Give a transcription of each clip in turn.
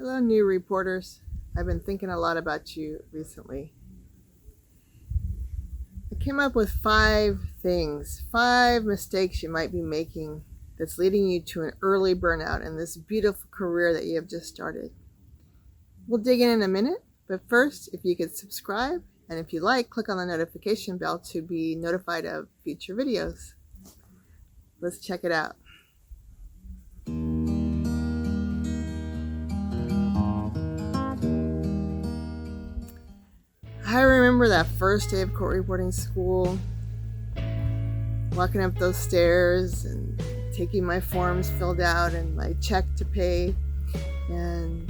Hello, new reporters. I've been thinking a lot about you recently. I came up with 5 mistakes you might be making that's leading you to an early burnout in this beautiful career that you have just started. We'll dig in a minute, but first, if you could subscribe, and if you like, click on the notification bell to be notified of future videos. Let's check it out. I remember that first day of court reporting school, walking up those stairs and taking my forms filled out and my check to pay, and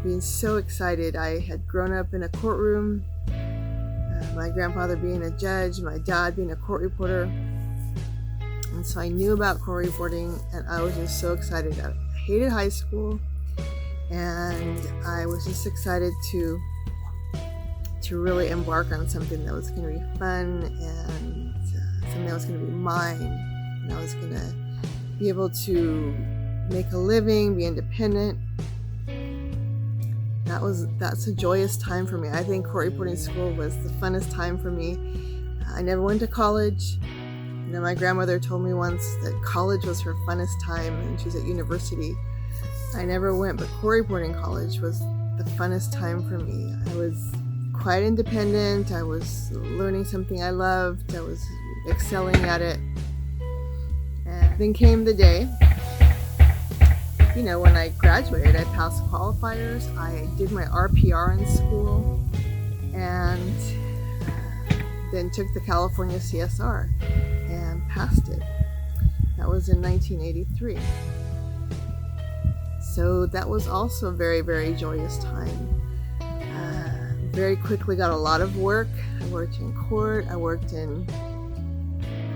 being so excited. I had grown up in a courtroom, my grandfather being a judge, my dad being a court reporter, and so I knew about court reporting, and I was just so excited. I hated high school, and I was just excited to really embark on something that was going to be fun and something that was going to be mine, and I was going to be able to make a living, be independent. That's a joyous time for me. I think court reporting school was the funnest time for me. I never went to college. My grandmother told me once that college was her funnest time, and she was at university. I never went, but court reporting college was the funnest time for me. I was quite independent. I was learning something I loved. I was excelling at it. And then came the day, when I graduated. I passed qualifiers. I did my RPR in school, and then took the California CSR and passed it. That was in 1983. So that was also a very, very joyous time. Very quickly got a lot of work. I worked in court. I worked in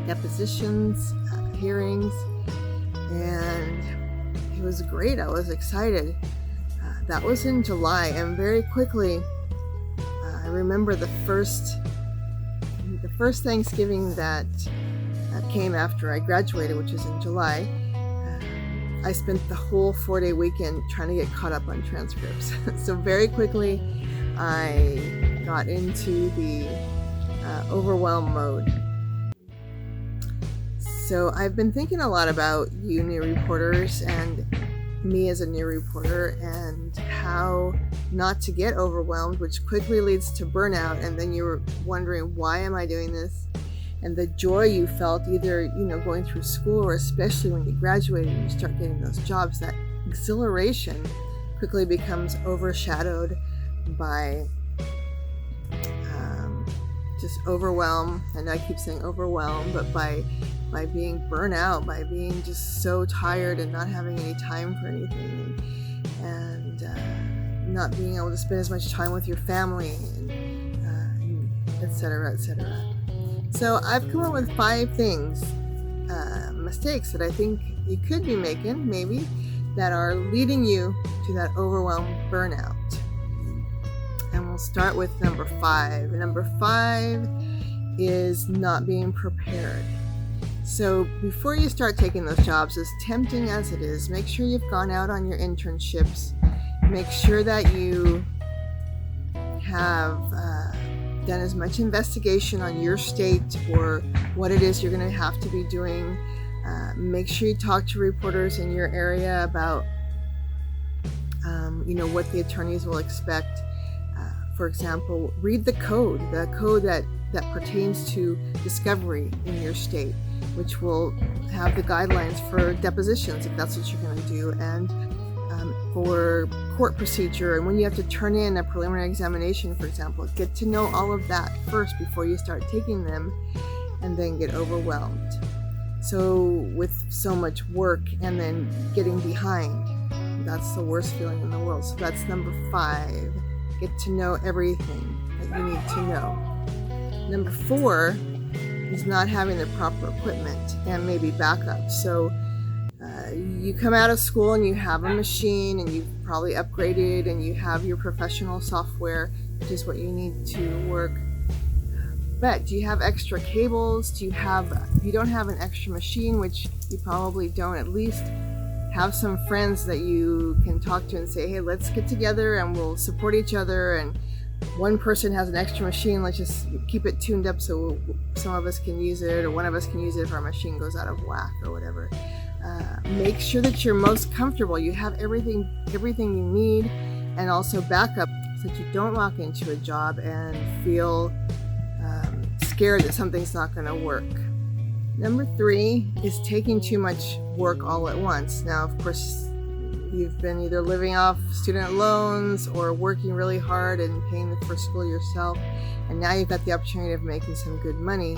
depositions, hearings, and it was great. I was excited. That was in July, and very quickly, I remember the first Thanksgiving that came after I graduated, which was in July. I spent the whole 4-day weekend trying to get caught up on transcripts. So very quickly, I got into the overwhelm mode. So I've been thinking a lot about you new reporters and me as a new reporter, and how not to get overwhelmed, which quickly leads to burnout. And then you're wondering, why am I doing this? And the joy you felt either, going through school, or especially when you graduate and you start getting those jobs, that exhilaration quickly becomes overshadowed by just overwhelm. And I keep saying overwhelm, but by being burnt out, by being just so tired and not having any time for anything, and not being able to spend as much time with your family, and et cetera, et cetera. So I've come up with 5 mistakes that I think you could be making, maybe, that are leading you to that overwhelmed burnout. And we'll start with number 5. Number 5 is not being prepared. So before you start taking those jobs, as tempting as it is, make sure you've gone out on your internships. Make sure that you have done as much investigation on your state or what it is you're going to have to be doing. Make sure you talk to reporters in your area about what the attorneys will expect. For example, read the code that pertains to discovery in your state, which will have the guidelines for depositions, if that's what you're going to do, and for court procedure, and when you have to turn in a preliminary examination, for example. Get to know all of that first before you start taking them, and then get overwhelmed. So with so much work and then getting behind, that's the worst feeling in the world. So that's number 5. Get to know everything that you need to know. Number 4 is not having the proper equipment and maybe backup. So you come out of school and you have a machine, and you've probably upgraded, and you have your professional software, which is what you need to work. But do you have extra cables? If you don't have an extra machine, which you probably don't, at least Have some friends that you can talk to and say, hey, let's get together and we'll support each other. And one person has an extra machine, let's just keep it tuned up so some of us can use it, or one of us can use it if our machine goes out of whack or whatever. Make sure that you're most comfortable. You have everything you need, and also backup so that you don't walk into a job and feel scared that something's not going to work. Number 3 is taking too much work all at once. Now, of course, you've been either living off student loans or working really hard and paying for school yourself, and now you've got the opportunity of making some good money.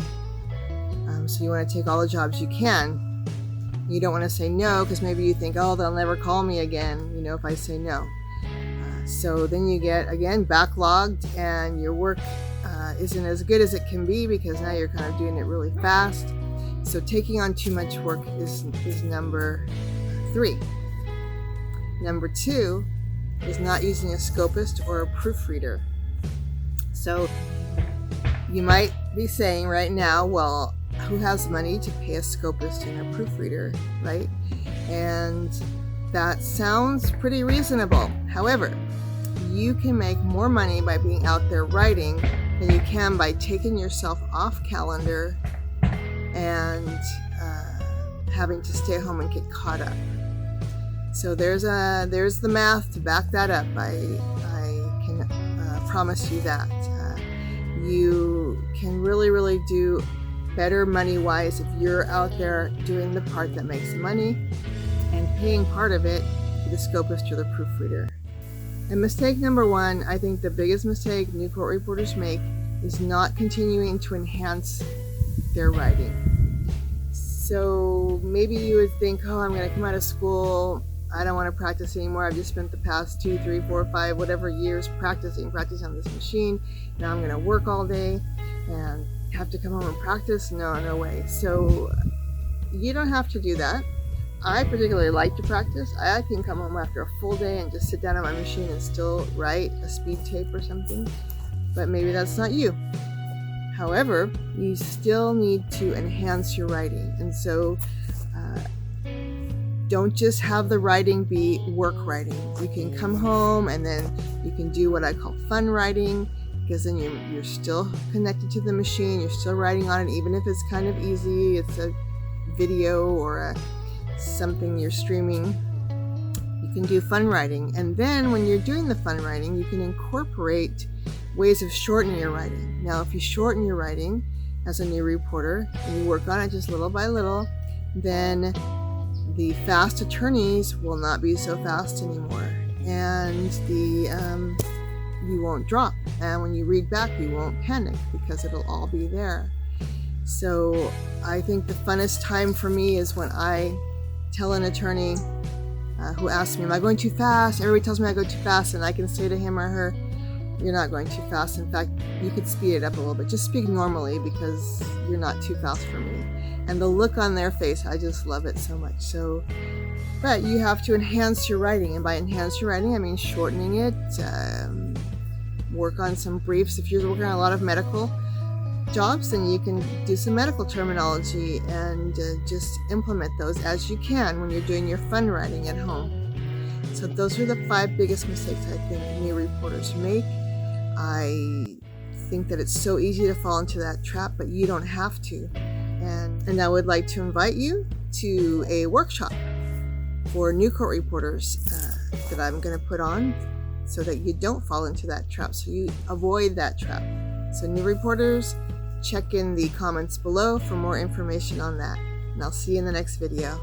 So you want to take all the jobs you can. You don't want to say no because maybe you think, oh, they'll never call me again, if I say no. So then you get, again, backlogged, and your work isn't as good as it can be because now you're kind of doing it really fast. So taking on too much work is number 3. Number 2 is not using a Scopus or a proofreader. So you might be saying right now, well, who has money to pay a Scopus and a proofreader, right? And that sounds pretty reasonable. However, you can make more money by being out there writing than you can by taking yourself off calendar and having to stay home and get caught up. So there's the math to back that up. I can promise you that. You can really do better money-wise if you're out there doing the part that makes money and paying part of it to the Scopus or the proofreader. And mistake number 1, I think the biggest mistake new court reporters make is not continuing to enhance their writing. So maybe you would think, oh, I'm going to come out of school, I don't want to practice anymore. I've just spent the past 2, 3, 4, 5, whatever years practicing on this machine. Now I'm going to work all day and have to come home and practice. No way. So you don't have to do that. I particularly like to practice. I can come home after a full day and just sit down on my machine and still write a speed tape or something. But maybe that's not you. However, you still need to enhance your writing. And so don't just have the writing be work writing. You can come home and then you can do what I call fun writing, because then you're still connected to the machine, you're still writing on it, even if it's kind of easy, it's a video or something you're streaming. You can do fun writing. And then when you're doing the fun writing, you can incorporate ways of shortening your writing. Now, if you shorten your writing as a new reporter and you work on it just little by little, then the fast attorneys will not be so fast anymore, and you won't drop. And when you read back, you won't panic because it'll all be there. So I think the funnest time for me is when I tell an attorney who asks me, am I going too fast? Everybody tells me I go too fast, and I can say to him or her, you're not going too fast. In fact, you could speed it up a little bit. Just speak normally because you're not too fast for me. And the look on their face, I just love it so much. So, but you have to enhance your writing. And by enhance your writing, I mean shortening it, work on some briefs. If you're working on a lot of medical jobs, then you can do some medical terminology and just implement those as you can when you're doing your fun writing at home. So those are the 5 biggest mistakes I think new reporters make. I think that it's so easy to fall into that trap, but you don't have to. And I would like to invite you to a workshop for new court reporters that I'm going to put on so that you don't fall into that trap, so you avoid that trap. So new reporters, check in the comments below for more information on that. And I'll see you in the next video.